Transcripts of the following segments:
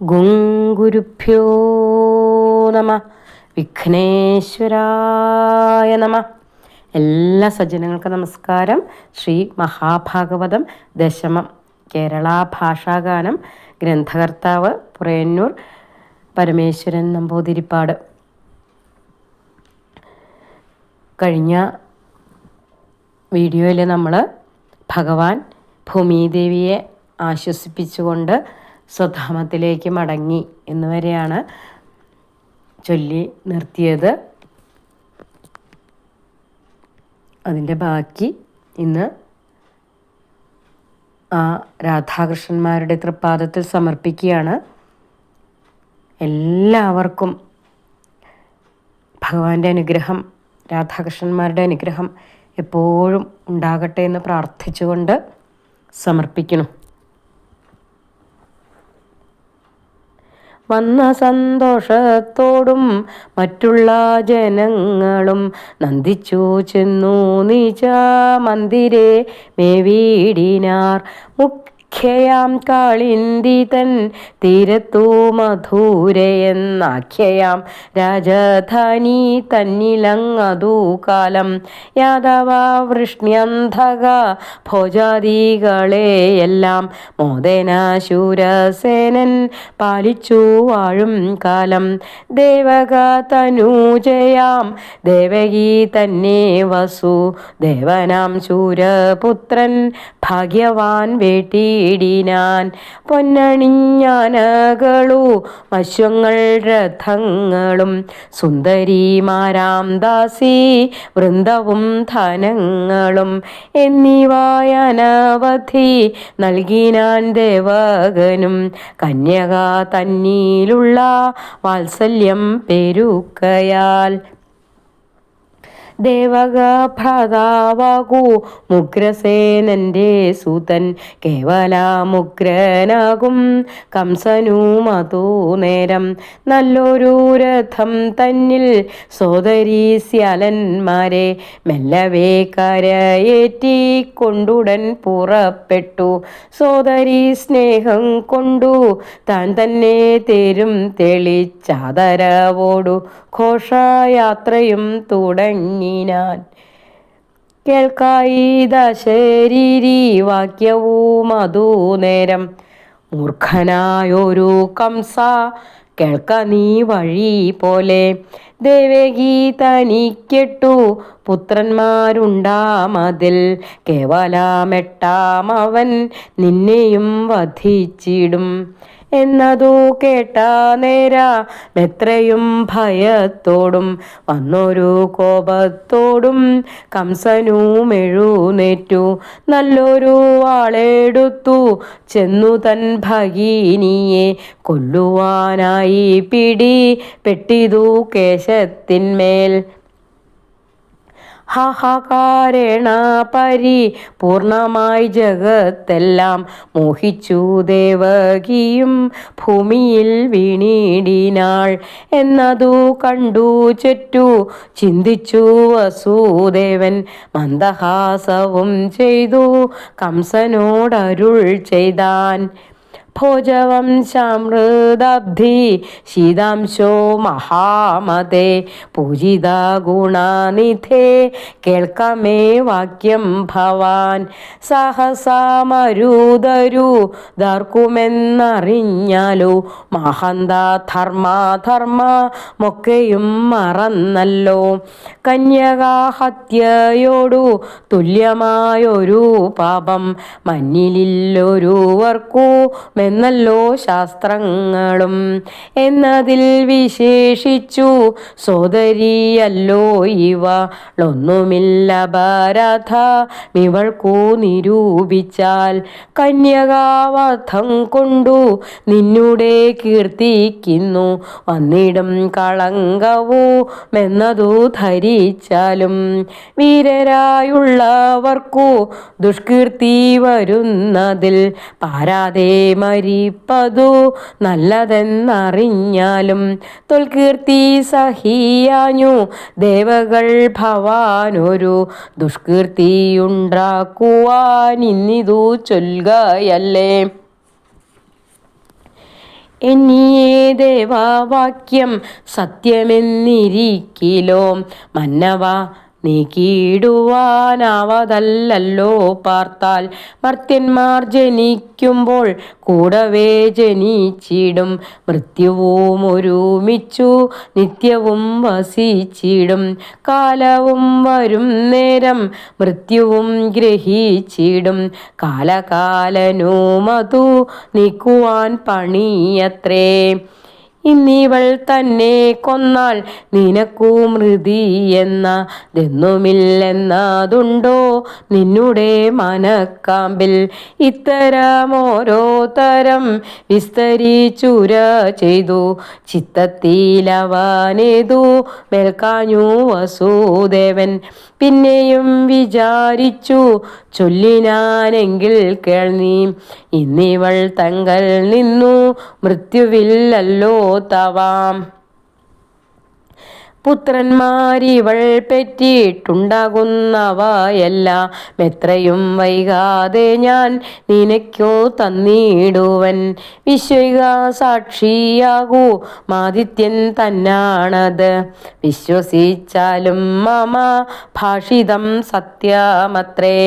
ഗുരുഭ്യോ നമ. വിഘ്നേശ്വരായ നമ. എല്ലാ സജ്ജനങ്ങൾക്കും നമസ്കാരം. ശ്രീ മഹാഭാഗവതം ദശമം കേരള ഭാഷാഗാനം. ഗ്രന്ഥകർത്താവ് പുറയന്നൂർ പരമേശ്വരൻ നമ്പൂതിരിപ്പാട്. കഴിഞ്ഞ വീഡിയോയിൽ നമ്മൾ ഭഗവാൻ ഭൂമിദേവിയെ ആശ്വസിപ്പിച്ചുകൊണ്ട് സ്വധാമത്തിലേക്ക് മടങ്ങി എന്നുവരെയാണ് ചൊല്ലി നിർത്തിയത്. അതിൻ്റെ ബാക്കി ഇന്ന് ആ രാധാകൃഷ്ണന്മാരുടെ തൃപ്പാദത്തിൽ സമർപ്പിക്കുകയാണ്. എല്ലാവർക്കും ഭഗവാന്റെ അനുഗ്രഹം, രാധാകൃഷ്ണന്മാരുടെ അനുഗ്രഹം എപ്പോഴും ഉണ്ടാകട്ടെ എന്ന് പ്രാർത്ഥിച്ചുകൊണ്ട് സമർപ്പിക്കണം. വന്ന സന്തോഷത്തോടും മറ്റുള്ള ജനങ്ങളും നന്ദിച്ചു ചെന്നു നീച്ച മന്ദിരേ മേവീടിനാർ. മുഖ്യയാം കാളിന്തി തൻ തീരത്തു മധുരയെന്നാഖ്യയാം രാജധാനി തന്നിലങ്ങതു കാലം. യാദവ വൃഷ്ണ്യന്ധക ഭോജാദികളെയെല്ലാം മോദേന ശൂരസേനൻ പാലിച്ചു വാഴും കാലം. ദേവക തനൂജയാം ദേവകി തന്നെ വസു ദേവനാം ശൂരപുത്രൻ ഭാഗ്യവാൻ വേട്ടിയിടിനാൻ. പൊന്നണിഞ്ഞാനകളു അശ്വങ്ങൾ രഥങ്ങളും സുന്ദരിമാരാം ദാസി വൃന്ദവും ധനങ്ങളും എന്നിവയനവധി നൽകിനാൻ ദേവകനും. കന്യക തന്നിലുള്ള വാത്സല്യം പെരുക്കയാൽ ദേവക ഭ്രാതാവാകൂ മുഗ്രസേനന്റെ സുതൻ കേവലമുഗ്രനാകും കംസനുമതു നേരം. നല്ലൊരു രഥം തന്നിൽ സോദരീ സ്യാലന്മാരെ മെല്ലവേ കരയേറ്റിക്കൊണ്ടുടൻ പുറപ്പെട്ടു. സോദരീ സ്നേഹം കൊണ്ടു താൻ തന്നെ തേരും തെളിച്ചാദരവോടു ഘോഷയാത്രയും തുടങ്ങിനാൻ. കേൾക്കായി ദശരീരി വാക്യവും അതു നേരം. മൂർഖനായൊരു കംസ കേൾക്ക നീ വഴി പോലെ. ദേവകി തനിക്കെട്ടു പുത്രന്മാരുണ്ടാമതിൽ കേവലമെട്ടാമവൻ നിന്നെയും വധിച്ചിടും എന്നതു കേട്ട നേരമെത്രയും ഭയത്തോടും വന്നൊരു കോപത്തോടും കംസനും എഴുന്നേറ്റു. നല്ലൊരു വാളെടുത്തു ചെന്നു തൻ ഭഗിനിയെ കൊല്ലുവാനായി പിടി പെട്ടിതു കേശത്തിന്മേൽ. ഹാഹാകാരേണ പരിപൂർണമായി ജഗത്തെല്ലാം മോഹിച്ചു ദേവകിയും ഭൂമിയിൽ വീണിടിനാൾ. എന്നതു കണ്ടു ചുറ്റു ചിന്തിച്ചു വസുദേവൻ മന്ദഹാസവും ചെയ്തു കംസനോടരുൾ ചെയ്താൻ. ഭോജവംശാമൃതാബ്ധി ശീതാംശോ മഹാമതേ പൂജിത ഗുണനിധേ കേൾക്കമേ വാക്യം ഭവാൻ. സഹസാമരുതരു ദാർക്കുമെന്നറിഞ്ഞാലോ മഹന്ത ധർമ്മമൊക്കെയും മറന്നല്ലോ. കന്യകാഹത്യയോടു തുല്യമായൊരു പാപം മഞ്ഞിലില്ലൊരുവർക്കു എന്നല്ലോ ശാസ്ത്രങ്ങളും. എന്നതിൽ വിശേഷിച്ചു സോദരിയല്ലോ ഇവളൊന്നുമില്ല അപരാധമിവൾക്കു നിരൂപിച്ചാൽ. കന്യകാവധം കൊണ്ടു നിന്നുടെ കീർത്തിക്കുന്നു വന്നിടും കളങ്കവുമെന്നതു ധരിച്ചാലും. വീരരായുള്ളവർക്കു ദുഷ്കീർത്തി വരുന്നതിൽ പാരാതെ മരിപ്പതു നല്ലതെന്നറിഞ്ഞാലും. തൊൽകീർത്തി സഹിയാഞ്ഞു ദേവകൾ ഭവാനൊരു ദുഷ്കീർത്തിയുണ്ടാക്കുവാൻ ഇന്നിതു ചൊൽകയല്ലേ. എന്നിയേ ദേവവാക്യം സത്യമെന്നിരിക്കിലോ മന്നവ നീക്കിയിടുവാനാവതല്ലോ പാർത്താൽ മർത്യന്മാർ ജനിക്കുമ്പോൾ കൂടവേ ജനിച്ചിടും മൃത്യുവും ഒരുമിച്ചു നിത്യവും വസിച്ചിടും കാലവും വരും നേരം മൃത്യുവും ഗ്രഹിച്ചിടും കാലകാലനുമതു നീക്കുവാൻ പണിയത്രേ ഇന്നിവൾ തന്നെ കൊന്നാൽ നിനക്കു മൃതി എന്നതെന്നുമില്ലെന്നതുണ്ടോ നിന്നുടെ മനക്കാമ്പിൽ ഇത്തരമോരോ തരം വിസ്തരിച്ചുര ചെയ്തു ചിത്തത്തിലവനേതു മേൽക്കാഞ്ഞു വസുദേവൻ പിന്നെയും വിചാരിച്ചു ചൊല്ലിനാനെങ്കിൽ കേൾനീ ഇന്നിവൾ തങ്കൽ നിന്നു മൃത്യുവില്ലല്ലോ തവാം പുത്രന്മാരിവൾ പെറ്റിട്ടുണ്ടാകുന്നവയെല്ലാം എത്രയും വൈകാതെ ഞാൻ നിനക്കു തന്നിടുവൻ വിശ്വക സാക്ഷിയാകൂ മാദിത്യൻ തന്നാണത് വിശ്വസിച്ചാലും മമ ഭാഷിതം സത്യമത്രേ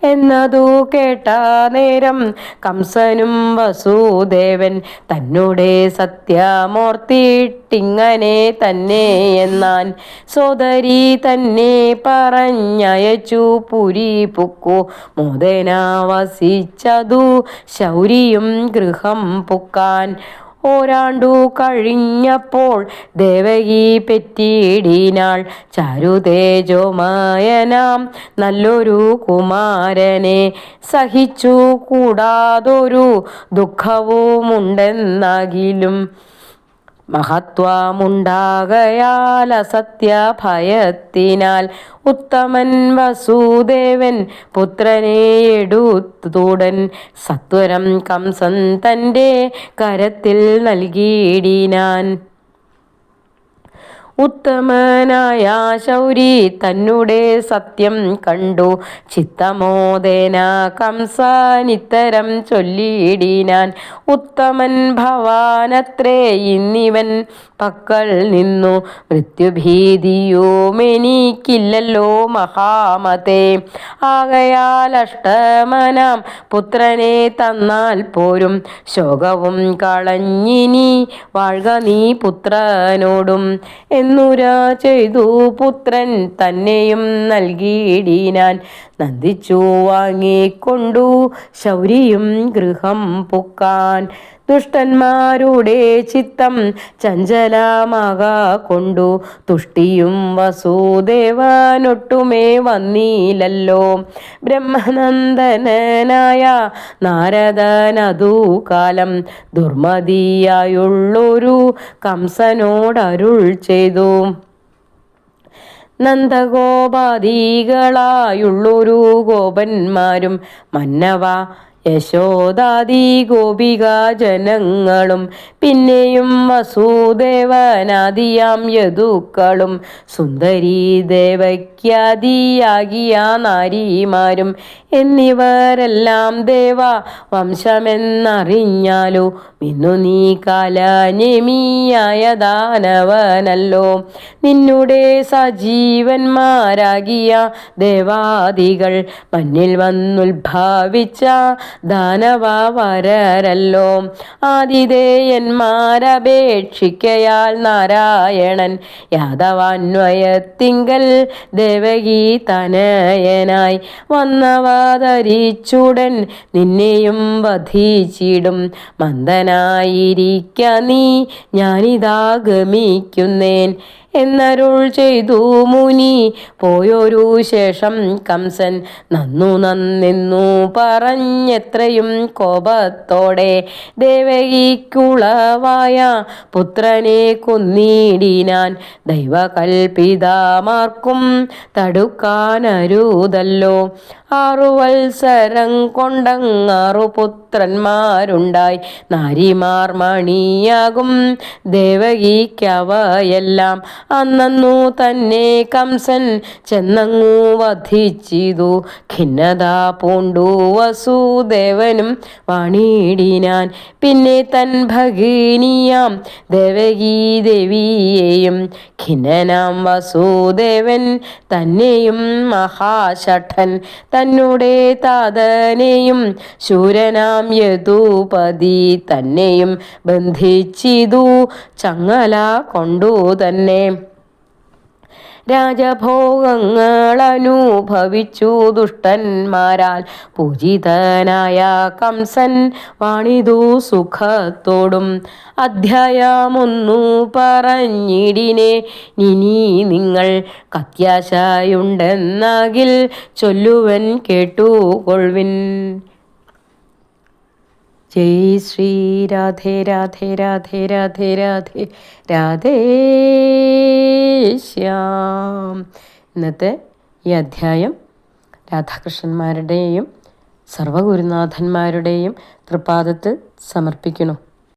എന്നതു കേട്ട നേരം കംസനും വസുദേവൻ തന്നോടെ സത്യമോർത്തിട്ടിങ്ങനെ തന്നെ എന്നാൻ സോദരി തന്നെ പറഞ്ഞയച്ചു പുരി പുക്കു മോദന വസിച്ചതു ശൗരിയും ഗൃഹം പുക്കാൻ ഓരാണ്ടു കഴിഞ്ഞപ്പോൾ ദേവകി പെറ്റിടിനാൾ ചാരുതേജോമയനാം നല്ലൊരു കുമാരനെ സഹിച്ചു കൂടാതൊരു ദുഃഖവുമുണ്ടെന്നാകിലും മഹത്വമുണ്ടാകയാൽ അസത്യഭയത്തിനാൽ ഉത്തമൻ വസുദേവൻ പുത്രനെ എടുത്തുടൻ സത്വരം കംസൻ തൻ്റെ കരത്തിൽ നൽകിയിടിനാൻ ഉത്തമനായ ശൗരി തന്നുടെ സത്യം കണ്ടു ചിത്തമോദേന കംസനിത്തരം ചൊല്ലിയിടിനാൻ ഉത്തമൻ ഭവാനത്രേ ഇന്നിവൻ പക്കൽ നിന്നു മൃത്യുഭീതിയുമെനിക്കില്ലല്ലോ മഹാമതേ ആകയാൽ അഷ്ടമനാം പുത്രനെ തന്നാൽ പോരും ശോകവും കളഞ്ഞിനി വാഴ്ക നീ പുത്രനോടും എന്നുര ചെയ്തു പുത്രൻ തന്നെയും നൽകിയിടിനാൻ നന്ദിച്ചു വാങ്ങിക്കൊണ്ടു ശൗരിയും ഗൃഹം പുക്കാൻ ദുഷ്ടന്മാരുടെ ചിത്തം ചഞ്ചലമാക കൊണ്ടു തുഷ്ടിയും വസുദേവനൊട്ടുമേ വന്നില്ലല്ലോ ബ്രഹ്മനന്ദനായ നാരദനതു കാലം ദുർമതിയായുള്ളൊരു കംസനോടരുൾ ചെയ്തു നന്ദഗോപാദികളായുള്ളൊരു ഗോപന്മാരും മന്നവ യശോദാദി ഗോപിക ജനങ്ങളും പിന്നെയും വസുദേവനാദിയാം യദുക്കളും സുന്ദരീ ദേവക്യാദിയാകിയ നാരിമാരും എന്നിവരെല്ലാം ദേവ വംശമെന്നറിഞ്ഞാലോ ഇന്നു നീ കാലനേമിയായ ദാനവനല്ലോ നിന്നുടെ സജീവന്മാരാകിയ ദേവാദികൾ മഞ്ഞിൽ വന്നുത്ഭവിച്ച ദാനവരല്ലോ ആതിഥേയന്മാരപേക്ഷിക്കയാൽ നാരായണൻ യാദവാന്വയത്തിങ്കൽ ദേവകി തനയനായി വന്നവതരിച്ചുടൻ നിന്നെയും വധിച്ചിടും മന്ദനായിരിക്ക നീ ഞാനിതാ ഗമിക്കുന്നേൻ എന്നരുൾ ചെയ്തു മുനി പോയൊരു ശേഷം കംസൻ നന്നെന്നു പറഞ്ഞെത്രയും കോപത്തോടെ ദേവകിക്കുളവായ പുത്രനെ കൊന്നിടിനാൻ ദൈവകൽപിതമാർക്കും തടുക്കാനരുതല്ലോ വത്സരം കൊണ്ടങ്ങാറു പുത്രന്മാരുണ്ടായി. നാരിമാർ മണിയാകും ദേവകിക്കവയെല്ലാം. അന്നു തന്നെ കംസൻ ചെന്നങ്ങു വധിച്ചിതു. ഖിന്നത പൂണ്ടു വസുദേവനും വാണിടിനാൻ. പിന്നെ തൻ ഭഗിനിയാം ദേവകീ ദേവിയെയും ഖിന്നനാം വസുദേവൻ തന്നെയും മഹാശഠൻ തന്നെ താതനെയും ശൂരനാം യദുപതി തന്നെയും ബന്ധിച്ചിതു ചങ്ങല കൊണ്ടു തന്നെ. രാജഭോഗങ്ങളനുഭവിച്ചു ദുഷ്ടന്മാരാൽ പൂജിതനായ കംസൻ വാണിതു സുഖത്തോടും. അധ്യായമൊന്നു പറഞ്ഞിടിനെ ഇനി നിങ്ങൾ കത്യാശയുണ്ടെന്നാകിൽ ചൊല്ലുവൻ കേട്ടുകൊള്ളുവിൻ. ജയ് ശ്രീ രാധേ രാധേ രാധേ രാധേ രാധേ രാധേ ശ്യാം. ഇന്നത്തെ ഈ അധ്യായം രാധാകൃഷ്ണന്മാരുടെയും സർവഗുരുനാഥന്മാരുടെയും തൃപ്പാദത്തിൽ സമർപ്പിക്കുന്നു.